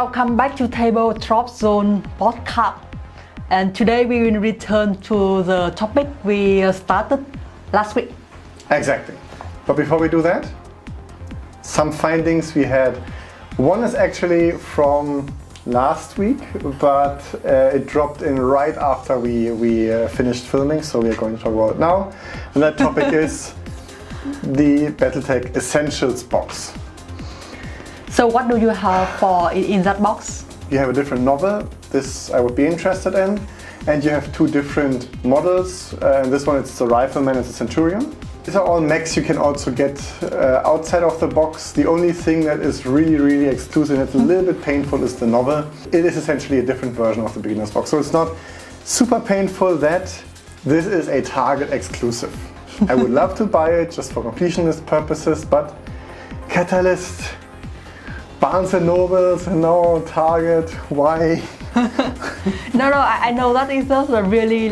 welcome back to TableDropZone podcast. And today we will return to the topic we started last week. Exactly. But before we do that, some findings we had. One is actually from last week, but it dropped in right after we finished filming, so we are going to talk about it now. And that topic is the battletech Essentials box. So what do you have in that box? You have a different novel, this I would be interested in, and you have two different models. This one it's the Rifleman and the Centurion. These are all mechs you can also get outside of the box. The only thing that is really exclusive and it's a little bit painful is the novel. It is essentially a different version of the beginner's box. So it's not super painful that this is a Target exclusive. I would love to buy it just for completionist purposes, but Catalyst, Barnes & Nobles, and now Target, why? No, I know that is just a really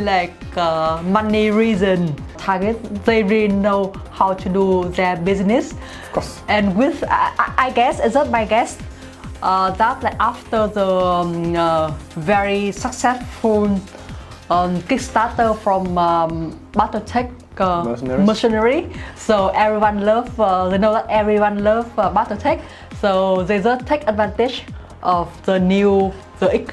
money reason. Target, they really know how to do their business. Of course. And with, I guess, is that my guess, that after the very successful Kickstarter from battletech mercenary, so everyone they know that everyone loves battletech, so they just take advantage of the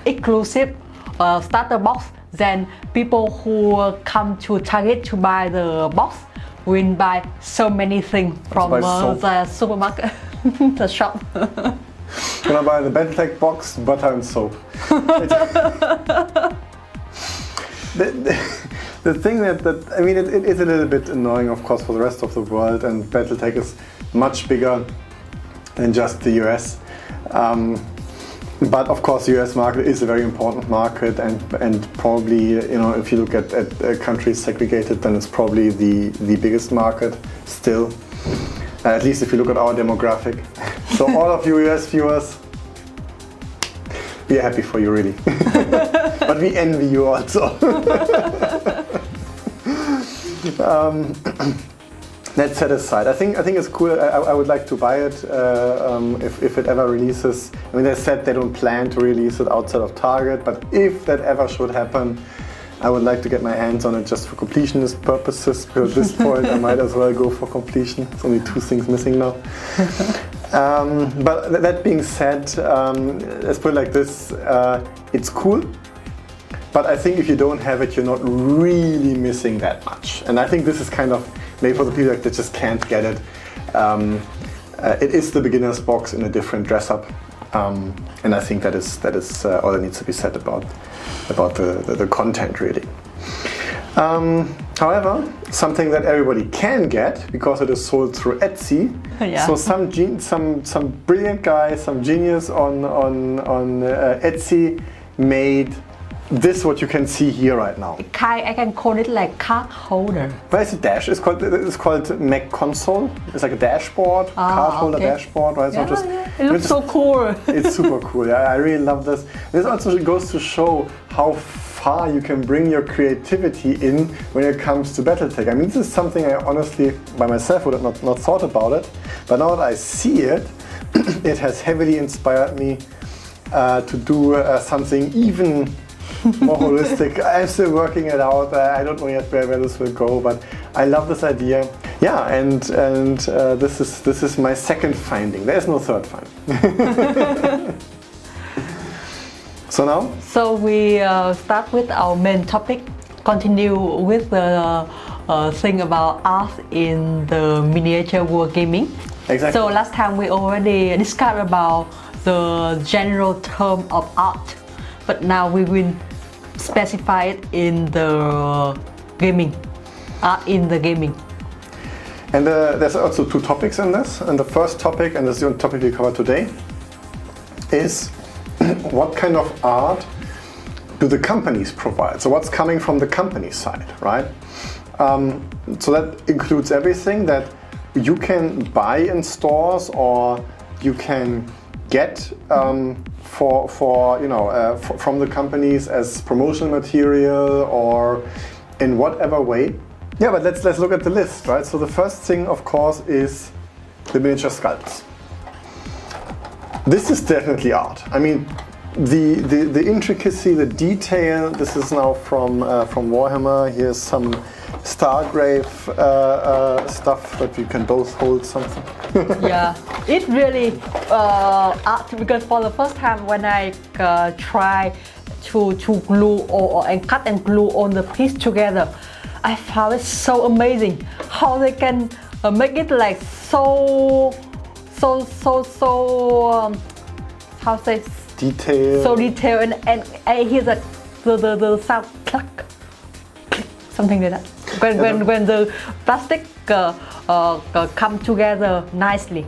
exclusive starter box. Then people who come to Target to buy the box will buy so many things from the supermarket, the shop. Gonna buy the battletech box, butter and soap. The thing that I mean, it is a little bit annoying, of course, for the rest of the world, and battletech is much bigger than just the US. But of course, the US market is a very important market, and probably, if you look at countries segregated, then it's probably the biggest market still. At least if you look at our demographic. So all of you US viewers, we are happy for you, really. But we envy you also. That set aside, I think it's cool. I would like to buy it if it ever releases. I mean, they said they don't plan to release it outside of Target, but if that ever should happen, I would like to get my hands on it just for completionist purposes. Because at this point, I might as well go for completion. There's only two things missing now. But that being said, let's put it like this: it's cool. But I think if you don't have it, you're not really missing that much. And I think this is kind of maybe for the people that just can't get it. It is the beginner's box in a different dress up, and I think that is all that needs to be said about the content, really. However, something that everybody can get because it is sold through Etsy. Yeah. So some brilliant guy, some genius on Etsy made this, what you can see here right now. I can call it like card holder. But it's a dash. It's called Mech console. It's like a dashboard, card holder dashboard, right? Yeah, So just, it looks so cool. It's super cool. Yeah, I really love this. This also goes to show how far you can bring your creativity in when it comes to battletech. I mean, this is something I honestly, by myself, would have not thought about it. But now that I see it, it has heavily inspired me to do something even more holistic. I'm still working it out. I don't know yet where this will go, but I love this idea. Yeah, and this is my second finding. There is no third finding. So now? So we start with our main topic. Continue with the thing about art in the miniature wargaming. Exactly. So last time we already discussed about the general term of art. But now we will specify it in the gaming, in the gaming. And there's also two topics in this. And the first topic, and this is the topic we cover today, is what kind of art do the companies provide? So what's coming from the company side, right? So that includes everything that you can buy in stores or you can get from the companies as promotional material or in whatever way. Yeah, but let's look at the list, right? So the first thing, of course, is the miniature sculpts. This is definitely art. I mean, the intricacy, the detail. This is now from Warhammer. Here's some Stargrave stuff that we can both hold something. Yeah, it really art, because for the first time when I try to glue and cut and glue all the piece together, I found it so amazing how they can make it like so how to say, Detail. so detailed, and I hear the sound clack, click, something like that when the plastic come together nicely.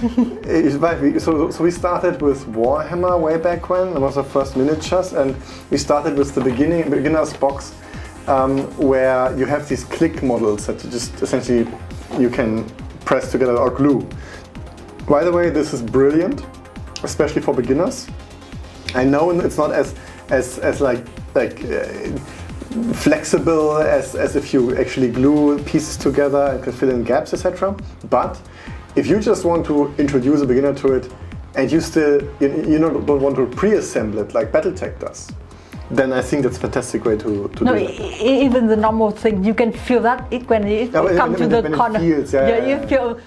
It's right. So we started with Warhammer way back when. That was our first miniatures, and we started with the beginner's box, where you have these click models that you just essentially you can press together or glue. By the way, this is brilliant, especially for beginners. I know it's not as flexible as if you actually glue pieces together and can fill in gaps, etc. But if you just want to introduce a beginner to it, and you still don't want to pre-assemble it like BattleTech does, then I think that's a fantastic way to do it. Even the normal thing, you can feel that when it comes to the corner. Feels, you feel.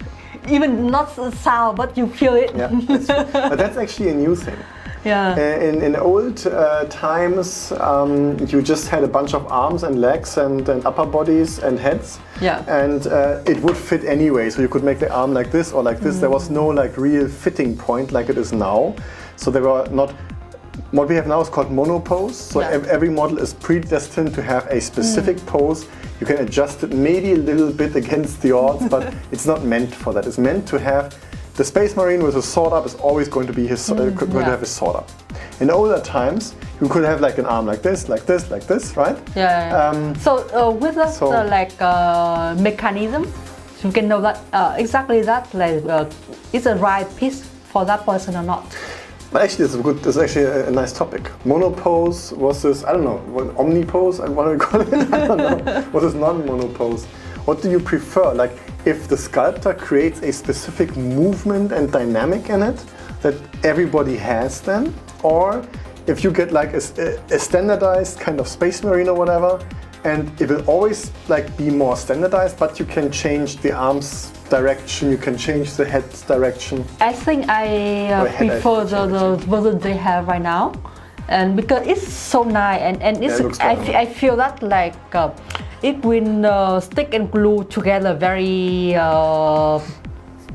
Even not the sound, but you feel it. Yeah, but that's actually a new thing. Yeah. In old times, you just had a bunch of arms and legs and upper bodies and heads. Yeah. And it would fit anyway. So you could make the arm like this or like this. There was no like real fitting point like it is now. So they were not. What we have now is called monopose. So every model is predestined to have a specific pose. You can adjust it maybe a little bit against the odds, but it's not meant for that. It's meant to have the Space Marine with a sword up is always going to be going to have his sword up. In older times, you could have like an arm like this, like this, like this, right? Yeah. So with the mechanism, you can know that exactly that is a right piece for that person or not. But actually, it's actually a nice topic. Monopose versus, I don't know, omnipose, what do we call it? I don't know. What is non-monopose? What do you prefer? Like, if the sculptor creates a specific movement and dynamic in it that everybody has then, or if you get like a standardized kind of Space Marine or whatever, and it will always like be more standardized, but you can change the arms direction, you can change the head's direction. I think I prefer the version they have right now, and because it's so nice and it's I feel that like it will stick and glue together very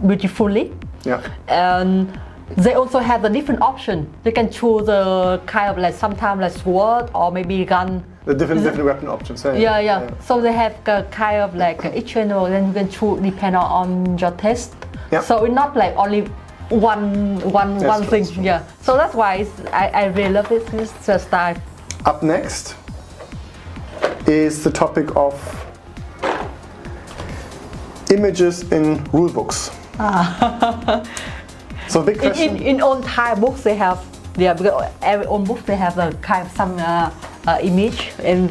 beautifully. Yeah. And they also have the different option. You can choose the kind of like sometimes like sword or maybe gun. The different weapon options. Yeah. So they have kind of like each channel, then you can choose depending on your taste. Yeah. So it's not like only one thing. True. Yeah. So that's why I really love this style. Up next is the topic of images in rulebooks. So big question. In old Thai books they have, because every old book they have a kind of some image, and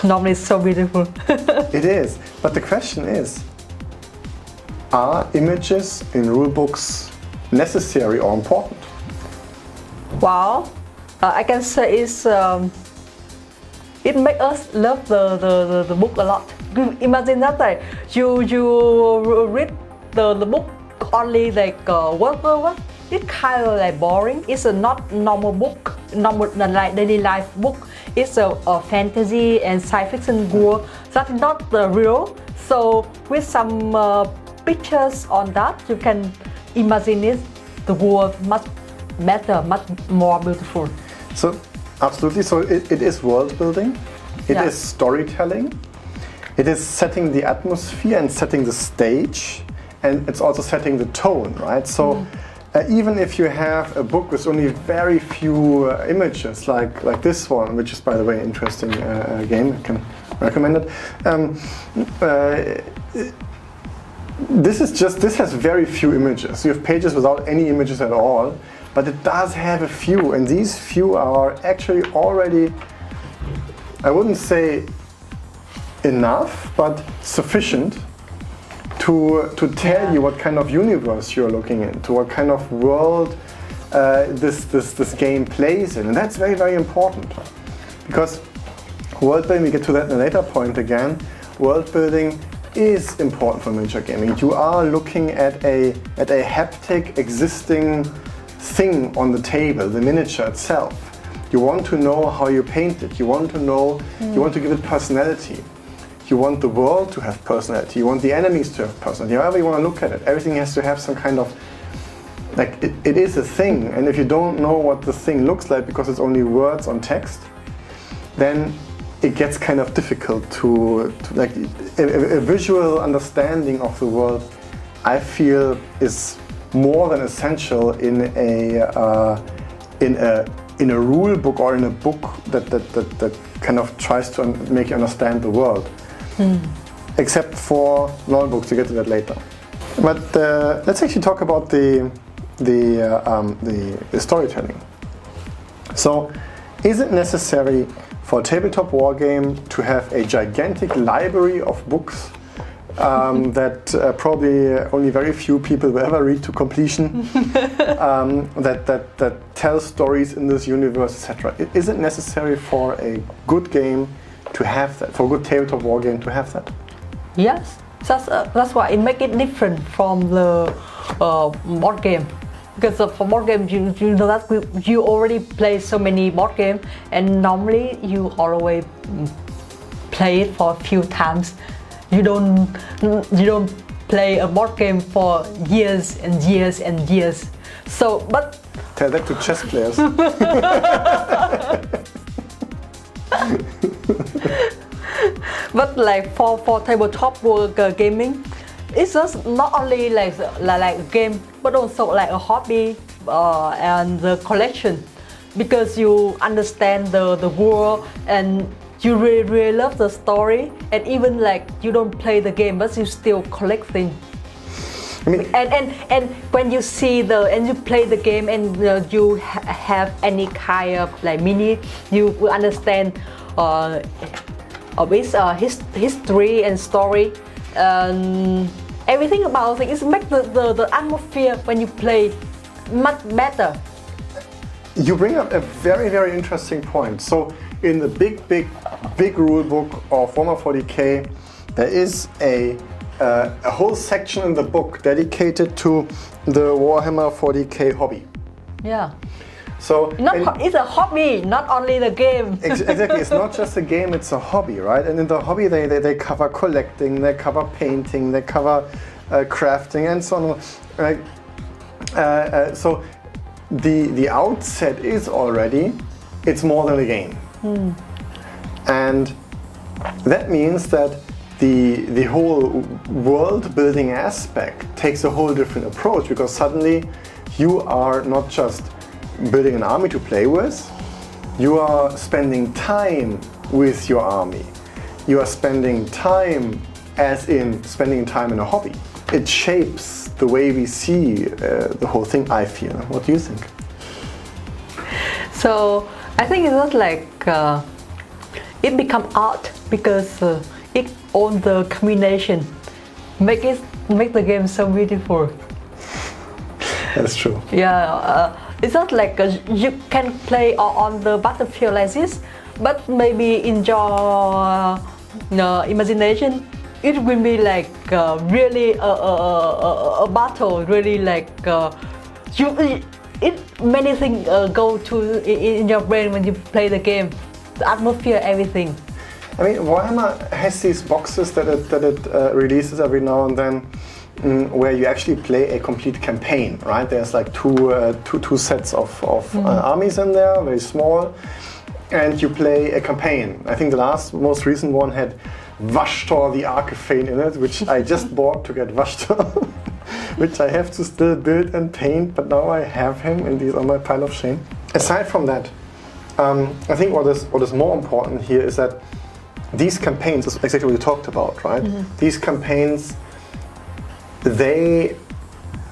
normally it's so beautiful. It is, but the question is, are images in rulebooks necessary or important? Wow, I can say it makes us love the book a lot. Imagine that like you read the book only like what? It's kind of like boring. It's a not normal book, normal like daily life book. It's a fantasy and science fiction world that's not the real. So with some pictures on that, you can imagine it. The world much better, much more beautiful. So absolutely. So it is world building. It is storytelling. It is setting the atmosphere and setting the stage, and it's also setting the tone, right? So. Even if you have a book with only very few images, like this one, which is, by the way, an interesting game, I can recommend it. This has very few images. You have pages without any images at all, but it does have a few, and these few are actually already, I wouldn't say enough, but sufficient to tell you what kind of universe you're looking into, what kind of world this game plays in, and that's very, very important, because world building, we get to that in a later point again, world building is important for miniature gaming. You are looking at a haptic existing thing on the table, the miniature itself. You want to know how you paint it, you want to know, you want to give it personality. You want the world to have personality, you want the enemies to have personality, however you want to look at it. Everything has to have some kind of, like, it is a thing, and if you don't know what the thing looks like because it's only words on text, then it gets kind of difficult to like, a visual understanding of the world, I feel, is more than essential in a rule book or in a book that kind of tries to make you understand the world. Except for normal books, to get to that later. But let's actually talk about the storytelling. So, is it necessary for a tabletop wargame to have a gigantic library of books that probably only very few people will ever read to completion, that tell stories in this universe, etc.? Is it necessary for a good game to have that, for a good tabletop wargame to have that? Yes, that's why it makes it different from the board game. Because for board games, you know that you already play so many board games, and normally you always play it for a few times. You don't play a board game for years and years and years. So, but tell that to chess players. But like for tabletop gaming, it's just not only like a game, but also like a hobby and the collection, because you understand the world and you really love the story, and even like you don't play the game, but you still collect things. I mean, and when you see and you play the game and you have any kind of like mini, you will understand its history and story. Everything about it. It makes the atmosphere when you play much better. You bring up a very, very interesting point. So in the big rule book of Warhammer 40k, there is a whole section in the book dedicated to the Warhammer 40k hobby. Yeah. So it's a hobby, not only the game. Exactly, it's not just a game, it's a hobby, right? And in the hobby they cover collecting, they cover painting, they cover crafting and so on. Right? So the outset is already, it's more than a game. And that means that the whole world building aspect takes a whole different approach, because suddenly you are not just building an army to play with, you are spending time with your army. You are spending time as in spending time in a hobby. It shapes the way we see the whole thing, I feel. What do you think? So I think it's not like it become art, because it owns the combination, make the game so beautiful. That's true. Yeah. It's not like you can play on the battlefield like this, but maybe in your imagination, it will be like really a battle. Really like many things go to in your brain when you play the game, the atmosphere, everything. I mean, Warhammer has these boxes that it releases every now and then, where you actually play a complete campaign, right? There's like two sets of armies in there, very small, and you play a campaign. I think the most recent one had Vashtor the Archifane in it, which I just bought to get Vashtor, which I have to still build and paint, but now I have him and he's on my pile of shame. Aside from that, I think what is more important here is that these campaigns, is exactly what you talked about, right? These campaigns, they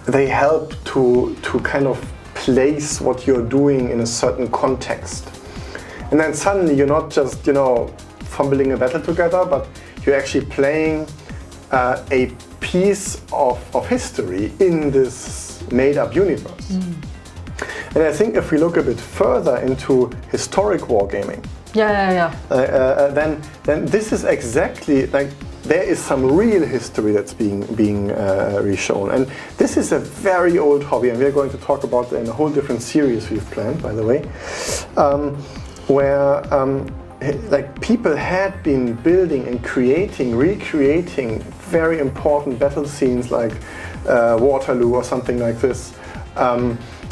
help to kind of place what you're doing in a certain context. And then suddenly you're not just, fumbling a battle together, but you're actually playing a piece of history in this made-up universe. And I think if we look a bit further into historic wargaming, then this is exactly like there is some real history that's being reshown, and this is a very old hobby, and we're going to talk about it in a whole different series we've planned, by the way, where like people had been building and recreating very important battle scenes like Waterloo or something like this,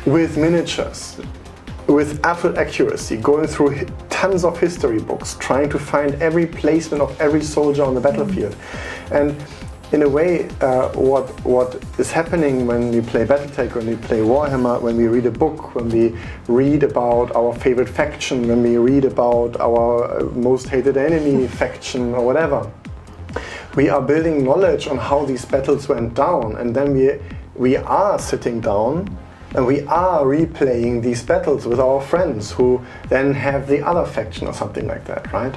with miniatures, with absolute accuracy, going through tons of history books, trying to find every placement of every soldier on the battlefield. And in a way, what is happening when we play Battletech, when we play Warhammer, when we read a book, when we read about our favorite faction, when we read about our most hated enemy faction or whatever, we are building knowledge on how these battles went down, and then we are sitting down and we are replaying these battles with our friends who then have the other faction or something like that, right?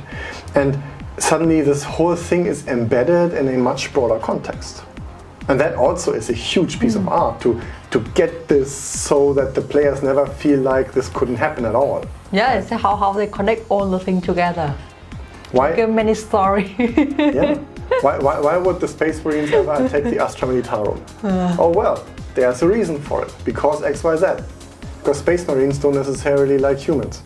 And suddenly this whole thing is embedded in a much broader context. And that also is a huge piece of art, to get this so that the players never feel like this couldn't happen at all. Yeah, it's how they connect all the things together. Why? Give many stories. Yeah. Why would the Space Marines ever take the Astra Militarum? Oh well, there's a reason for it. Because XYZ. Because Space Marines don't necessarily like humans.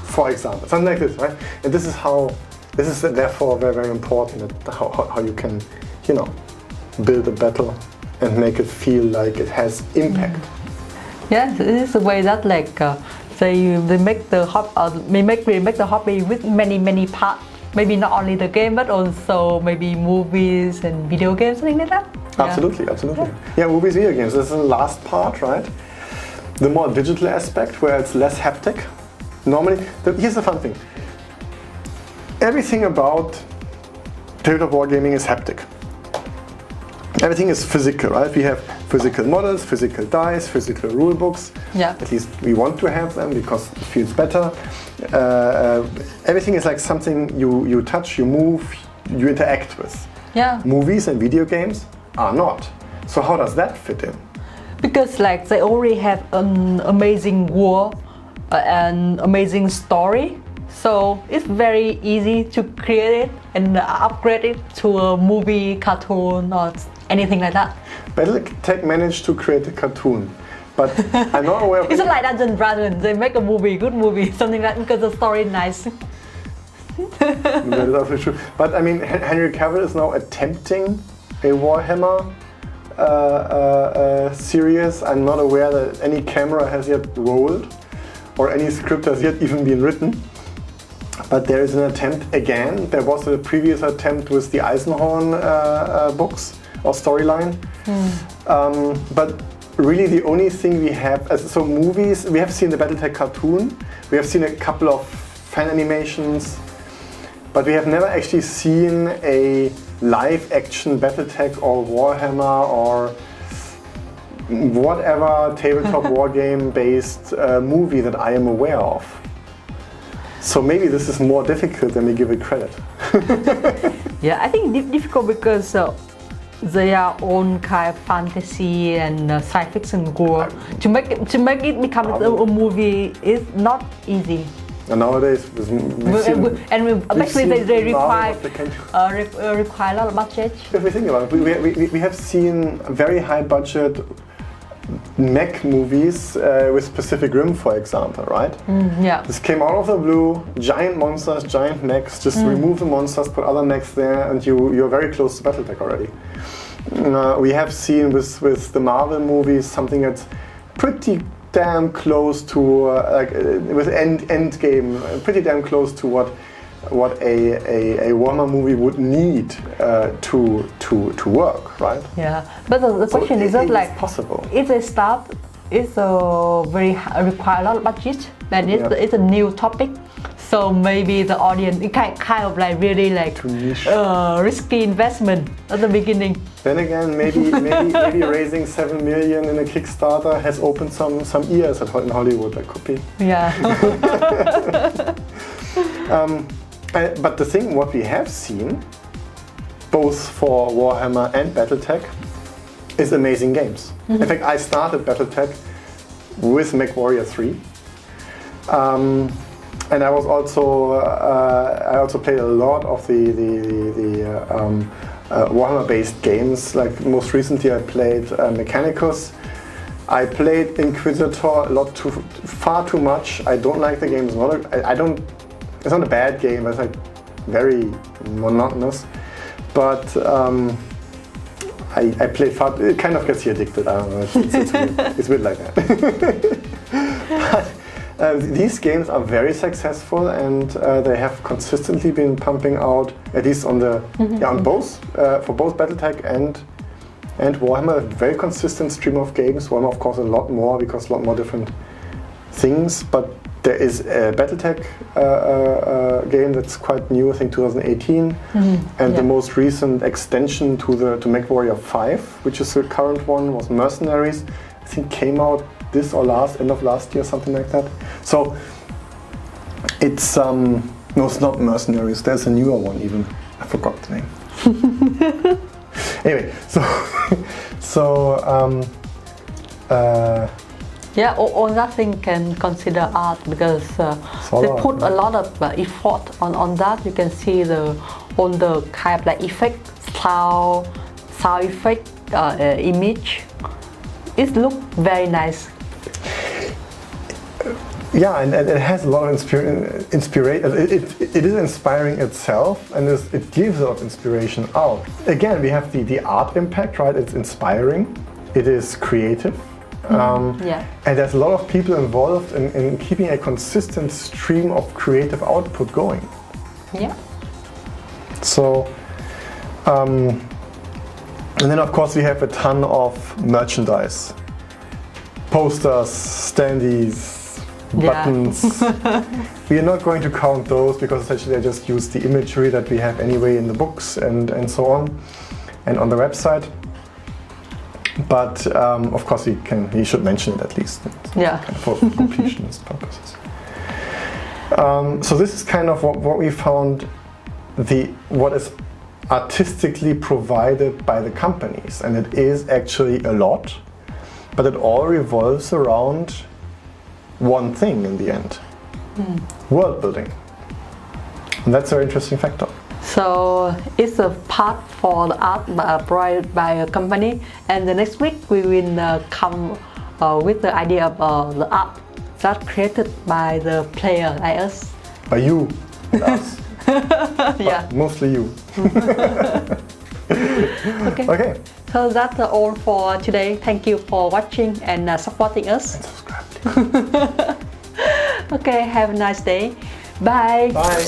For example, something like this, right? And this is therefore very, very important, how you can, you know, build a battle and make it feel like it has impact. Yeah, this is the way that like they make the hobby with many parts. Maybe not only the game, but also maybe movies and video games, something like that. Absolutely, absolutely. Yeah, movies, video games. This is the last part, right? The more digital aspect, where it's less haptic. Normally, here's the fun thing. Everything about tabletop wargaming is haptic. Everything is physical, right? We have physical models, physical dice, physical rule books. Yeah. At least we want to have them because it feels better. Everything is like something you touch, you move, you interact with. Yeah. Movies and video games are not. So how does that fit in? Because like they already have an amazing world, an amazing story. So it's very easy to create it and upgrade it to a movie, cartoon, or anything like that. Battletech managed to create a cartoon, but I'm not aware of It's like Dungeons & Dragons. They make a movie, good movie, something like that, because the story is nice. That is also true. But I mean, Henry Cavill is now attempting a Warhammer series. I'm not aware that any camera has yet rolled or any script has yet even been written. But there is an attempt again. There was a previous attempt with the Eisenhorn books or storyline. But really the only thing we have, so movies, we have seen the Battletech cartoon, we have seen a couple of fan animations, but we have never actually seen a live action Battletech or Warhammer or whatever tabletop wargame based movie that I am aware of. So maybe this is more difficult than we give it credit. Yeah, I think it's difficult because they are own kind of fantasy and science fiction gore. To make it become a movie is not easy. And nowadays, actually they require a lot of budget. If we think about it, we have seen very high budget mech movies with Pacific Rim, for example, right? Yeah. This came out of the blue, giant monsters, giant mechs, just remove the monsters, put other mechs there, and you're very close to Battletech already. We have seen with the Marvel movies something that's pretty damn close to, with Endgame, pretty damn close to what a Warhammer movie would need to work, right? Yeah, but the question is that like possible. If they start, it's require a lot of budget. Then it's a new topic, so maybe the audience it kind of like really like risky investment at the beginning. Then again, maybe raising 7 million in a Kickstarter has opened some ears in Hollywood. That could be. Yeah. But the thing, what we have seen, both for Warhammer and Battletech, is amazing games. In fact, I started Battletech with MechWarrior 3. And I was also I also played a lot of the Warhammer-based games. Like most recently, I played Mechanicus. I played Inquisitor far too much. I don't like the game. It's not a bad game. It's like very monotonous. But I played far. It kind of gets you addicted. I don't know. It's weird like that. But these games are very successful, and they have consistently been pumping out, at least on the on both for both BattleTech and Warhammer, a very consistent stream of games. Warhammer, of course, a lot more because a lot more different things. But there is a BattleTech game that's quite new, I think 2018, and the most recent extension to MechWarrior 5, which is the current one, was Mercenaries. I think came out this or end of last year, something like that. So it's no, it's not Mercenaries. There's a newer one even. I forgot the name. Anyway, yeah, all that thing can consider art because they put a lot of effort on that. You can see all the kind of like effect, sound effect, image. It looks very nice. Yeah, and it has a lot of inspiration. It is inspiring itself, and it gives a lot of inspiration out. Again, we have the art impact, right? It's inspiring. It is creative. And there's a lot of people involved in keeping a consistent stream of creative output going. Yeah. So, and then of course we have a ton of merchandise. Posters, standees, buttons. We are not going to count those because essentially I just use the imagery that we have anyway in the books and so on, and on the website. But of course we should mention it at least. Yeah. Kind of for completionist purposes. So this is kind of what we found, what is artistically provided by the companies, and it is actually a lot, but it all revolves around one thing in the end: world building. And that's a very interesting factor. So it's a part for the art provided by a company, and the next week we will come with the idea of the art that created by the player like us. By you and us. Yeah. Mostly you. Okay. So that's all for today. Thank you for watching and supporting us. And subscribe. Okay, have a nice day. Bye. Bye.